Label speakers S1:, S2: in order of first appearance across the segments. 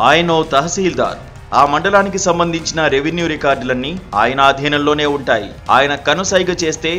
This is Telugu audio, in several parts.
S1: ఆయన తహసీల్దార్. ఆ మండలానికి సంబంధించిన రెవెన్యూ రికార్డులన్నీ ఆయన అధీనంలోనే ఉంటాయి. ఆయన కనుసైగ చేస్తే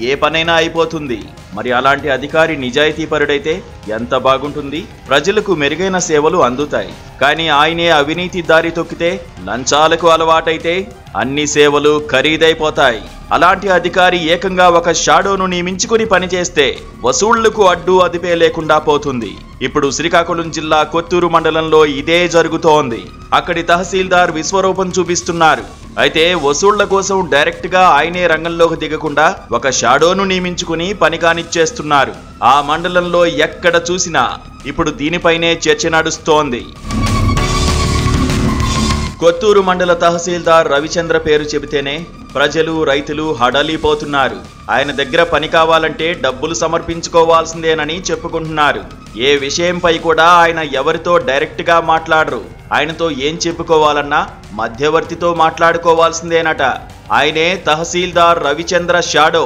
S1: ఏ పనైనా అయిపోతుంది. మరి అలాంటి అధికారి నిజాయితీపరుడైతే ఎంత బాగుంటుంది, ప్రజలకు మెరుగైన సేవలు అందుతాయి. కానీ ఆయనే అవినీతి దారి తొక్కితే, లంచాలకు అలవాటైతే అన్ని సేవలు ఖరీదైపోతాయి. అలాంటి అధికారి ఏకంగా ఒక షాడోను నియమించుకుని పనిచేస్తే వసూళ్లకు అడ్డు అదిపే లేకుండా పోతుంది. ఇప్పుడు శ్రీకాకుళం జిల్లా కొత్తూరు మండలంలో ఇదే జరుగుతోంది. అక్కడి తహసీల్దార్ విశ్వరూపం చూపిస్తున్నారు. అయితే వసూళ్ల కోసం డైరెక్ట్ గా ఆయనే రంగంలోకి దిగకుండా ఒక షాడోను నియమించుకుని పని కానిచ్చేస్తున్నారు. ఆ మండలంలో ఎక్కడ చూసినా ఇప్పుడు దీనిపైనే చర్చ నడుస్తోంది. కొత్తూరు మండల తహసీల్దార్ రవిచంద్ర పేరు చెబితేనే ప్రజలు, రైతులు హడలిపోతున్నారు. ఆయన దగ్గర పని కావాలంటే డబ్బులు సమర్పించుకోవాల్సిందేనని చెప్పుకుంటున్నారు. ఏ విషయంపై కూడా ఆయన ఎవరితో డైరెక్ట్ గా మాట్లాడరు. ఆయనతో ఏం చెప్పుకోవాలన్నా మధ్యవర్తితో మాట్లాడుకోవాల్సిందేనట. ఆయనే తహసీల్దార్ రవిచంద్ర షాడో.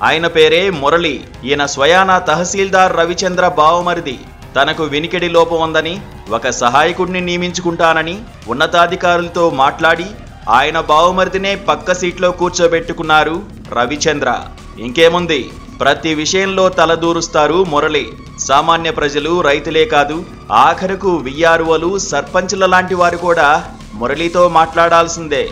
S1: ఆయన పేరే మురళి. ఈయన స్వయానా తహసీల్దార్ రవిచంద్ర బావమరిది. తనకు వినికిడి లోపం ఉందని ఒక సహాయకుడిని నియమించుకుంటానని ఉన్నతాధికారులతో మాట్లాడి ఆయన బావమరిదినే పక్క సీట్లో కూర్చోబెట్టుకున్నారు రవిచంద్ర. ఇంకేముంది, ప్రతి విషయంలో తలదూరుస్తారు మురళి. సామాన్య ప్రజలు, రైతులే కాదు, ఆఖరకు విఆర్ఓలు, సర్పంచుల లాంటి వారు కూడా మురళితో మాట్లాడాల్సిందే.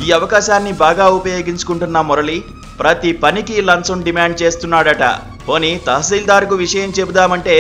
S1: ఈ అవకాశాన్ని బాగా ఉపయోగించుకుంటున్న మురళి ప్రతి పనికి లంచం డిమాండ్ చేస్తున్నాడట. పోనీ తహసీల్దార్కు విషయం చెబుదామంటే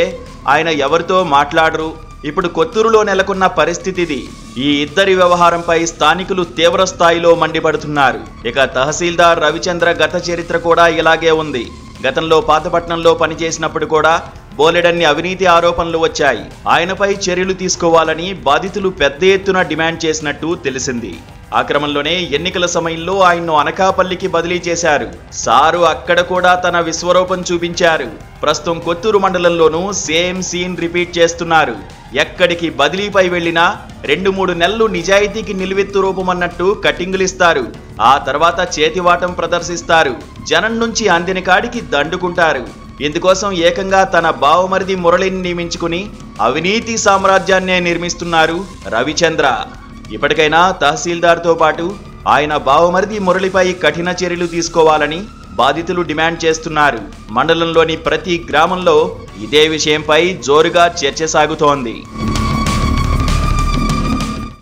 S1: ఆయన ఎవరితో మాట్లాడరు. ఇప్పుడు కొత్తూరులో నెలకొన్న పరిస్థితిది. ఈ ఇద్దరి వ్యవహారంపై స్థానికులు తీవ్ర స్థాయిలో మండిపడుతున్నారు. ఇక తహసీల్దార్ రవిచంద్ర గత చరిత్ర కూడా ఇలాగే ఉంది. గతంలో పాతపట్నంలో పనిచేసినప్పుడు కూడా బోలెడన్ని అవినీతి ఆరోపణలు వచ్చాయి. ఆయనపై చర్యలు తీసుకోవాలని బాధితులు పెద్ద ఎత్తున డిమాండ్ చేసినట్టు తెలిసింది. ఆ క్రమంలోనే ఎన్నికల సమయంలో ఆయన్ను అనకాపల్లికి బదిలీ చేశారు. సారు అక్కడ కూడా తన విశ్వరూపం చూపించారు. ప్రస్తుతం కొత్తూరు మండలంలోనూ సేమ్ సీన్ రిపీట్ చేస్తున్నారు. ఎక్కడికి బదిలీపై వెళ్లినా 2-3 నెలలు నిజాయితీకి నిలువెత్తు రూపమన్నట్టు కటింగులిస్తారు. ఆ తర్వాత చేతివాటం ప్రదర్శిస్తారు. జనం నుంచి అందిన కాడికి దండుకుంటారు. ఇందుకోసం ఏకంగా తన బావమరిది మురళిని నియమించుకుని అవినీతి సామ్రాజ్యాన్నే నిర్మిస్తున్నారు రవిచంద్ర. ఇప్పటికైనా తహసీల్దార్తో పాటు ఆయన బావమరిది మురళిపై కఠిన చర్యలు తీసుకోవాలని బాధితులు డిమాండ్ చేస్తున్నారు. మండలంలోని ప్రతి గ్రామంలో ఇదే విషయంపై జోరుగా చర్చ సాగుతోంది.